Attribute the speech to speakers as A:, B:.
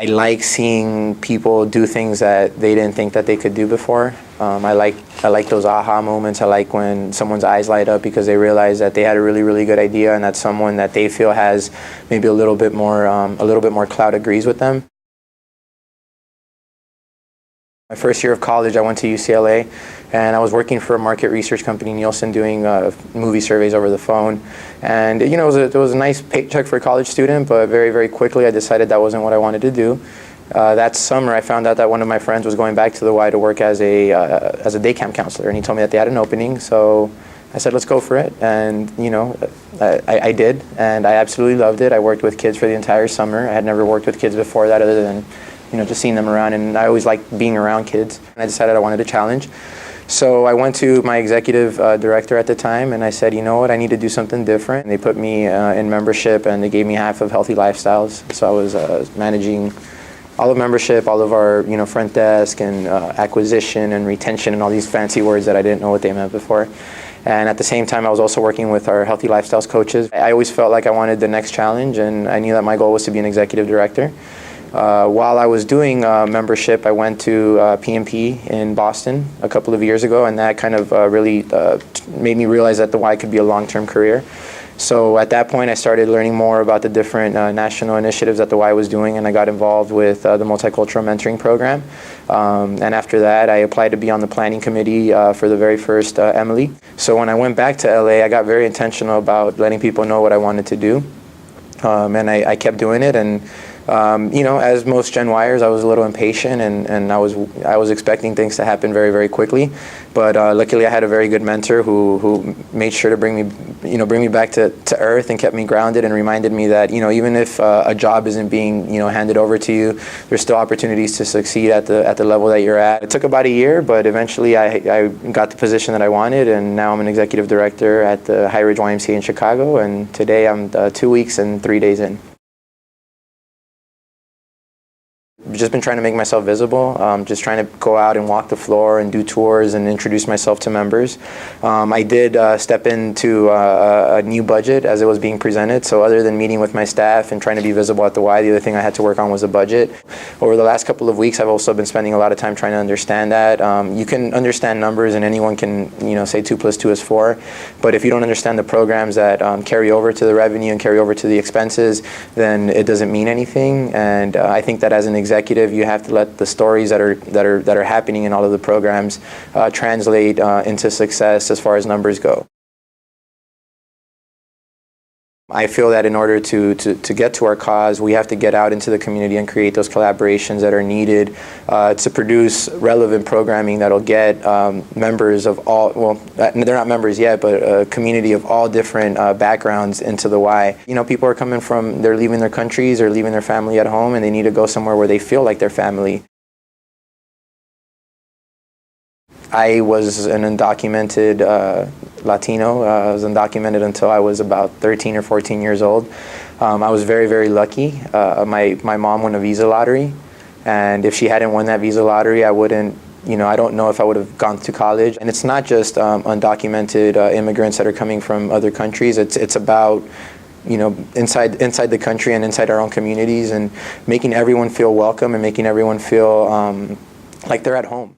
A: I like seeing people do things that they didn't think that they could do before. I like those aha moments. I like when someone's eyes light up because they realize that they had a really, really good idea and that someone that they feel has maybe a little bit more clout agrees with them. My first year of college, I went to UCLA, and I was working for a market research company, Nielsen, doing movie surveys over the phone. And it was a nice paycheck for a college student, but very, very quickly I decided that wasn't what I wanted to do. That summer, I found out that one of my friends was going back to the Y to work as a day camp counselor, and he told me that they had an opening. So I said, let's go for it, and I did, and I absolutely loved it. I worked with kids for the entire summer. I had never worked with kids before that, other than just seeing them around, and I always liked being around kids. And I decided I wanted a challenge. So I went to my executive director at the time, and I said, you know what, I need to do something different. And they put me in membership, and they gave me half of Healthy Lifestyles. So I was managing all of membership, all of our front desk, and acquisition and retention, and all these fancy words that I didn't know what they meant before. And at the same time, I was also working with our Healthy Lifestyles coaches. I always felt like I wanted the next challenge, and I knew that my goal was to be an executive director. While I was doing membership, I went to PMP in Boston a couple of years ago, and that kind of really made me realize that the Y could be a long-term career. So at that point, I started learning more about the different national initiatives that the Y was doing, and I got involved with the Multicultural Mentoring Program. And after that, I applied to be on the planning committee for the very first Emily. So when I went back to LA, I got very intentional about letting people know what I wanted to do. And I kept doing it, and as most Gen Yers, I was a little impatient, and I was expecting things to happen very, very quickly. But luckily, I had a very good mentor who made sure to bring me back to earth and kept me grounded and reminded me that even if a job isn't being handed over to you, there's still opportunities to succeed at the level that you're at. It took about a year, but eventually I got the position that I wanted, and now I'm an executive director at the High Ridge YMCA in Chicago. And today I'm 2 weeks and 3 days in. Just been trying to make myself visible, just trying to go out and walk the floor and do tours and introduce myself to members. I did step into a new budget as it was being presented, so other than meeting with my staff and trying to be visible at the Y, the other thing I had to work on was the budget. Over the last couple of weeks, I've also been spending a lot of time trying to understand that. You can understand numbers, and anyone can say 2 + 2 is 4, but if you don't understand the programs that carry over to the revenue and carry over to the expenses, then it doesn't mean anything. And I think that as an executive, you have to let the stories that are happening in all of the programs translate into success as far as numbers go. I feel that in order to get to our cause, we have to get out into the community and create those collaborations that are needed to produce relevant programming that'll get members of all, well, they're not members yet, but a community of all different backgrounds into the Y. People are coming from, they're leaving their countries or leaving their family at home, and they need to go somewhere where they feel like their family. I was an undocumented Latino. I was undocumented until I was about 13 or 14 years old. I was very, very lucky. My mom won a visa lottery, and if she hadn't won that visa lottery, I wouldn't, I don't know if I would have gone to college. And it's not just undocumented immigrants that are coming from other countries. It's about inside the country and inside our own communities, and making everyone feel welcome and making everyone feel like they're at home.